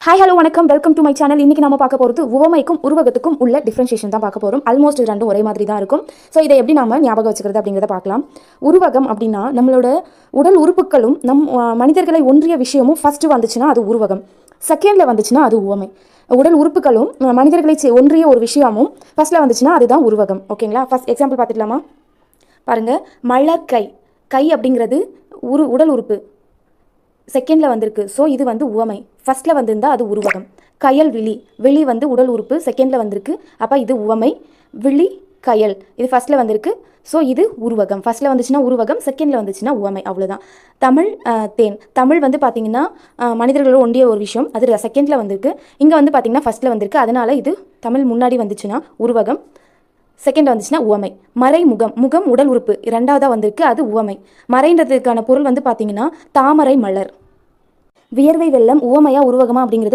Hi hello வணக்கம், welcome to my channel. இன்றைக்கி நம்ம பார்க்க போகிறது உவமைக்கும் உருவகத்துக்கும் உள்ள டிஃப்ரென்ஷியேஷன் தான் பார்க்க போகிறோம். ஆல்மோஸ்ட் ரெண்டும் ஒரே மாதிரி தான் இருக்கும். ஸோ இதை எப்படி நம்ம ஞாபகம் வச்சுக்கிறது அப்படிங்கிறத பார்க்கலாம். உருவகம் அப்படின்னா நம்மளோட உடல் உறுப்புகளும் மனிதர்களை ஒன்றிய விஷயமும் ஃபஸ்ட்டு வந்துச்சுன்னா அது உருவகம், செகண்டில் வந்துச்சுன்னா அது உவமை. உடல் உறுப்புகளும் மனிதர்களை ஒன்றிய ஒரு விஷயமும் ஃபஸ்ட்டில் வந்துச்சுன்னா அதுதான் உருவகம். ஓகேங்களா? ஃபஸ்ட் எக்ஸாம்பிள் பார்த்துக்கலாமா? பாருங்கள், மலர் கை. கை அப்படிங்கிறது உடல் உறுப்பு, செகண்டில் வந்திருக்கு. ஸோ இது வந்து உவமை. ஃபஸ்ட்டில் வந்திருந்தால் அது உருவகம். கயல் விழி. விழி வந்து உடல் உறுப்பு, செகண்டில் வந்திருக்கு. அப்போ இது உவமை. விழி கயல் இது ஃபஸ்ட்டில் வந்திருக்கு. ஸோ இது உருவகம். ஃபஸ்ட்டில் வந்துச்சுன்னா உருவகம், செகண்டில் வந்துச்சுன்னா உவமை. அவ்வளோதான். தமிழ் தேன். தமிழ் வந்து பார்த்திங்கன்னா மனிதர்களோட ஒன்றிய ஒரு விஷயம், அது செகண்டில் வந்திருக்கு. இங்கே வந்து பார்த்திங்கன்னா ஃபஸ்ட்டில் வந்திருக்கு. அதனால் இது தமிழ் முன்னாடி வந்துச்சுன்னா உருவகம், செகண்ட் வந்துச்சுன்னா உவமை. மறைமுகம். முகம் உடல் உறுப்பு, ரெண்டாவதாக வந்திருக்கு, அது உவமை. மறைன்றதுக்கான பொருள் வந்து பார்த்தீங்கன்னா தாமரை மலர். வியர்வை வெள்ளம் உவமையா உருவகமா அப்படிங்கிறது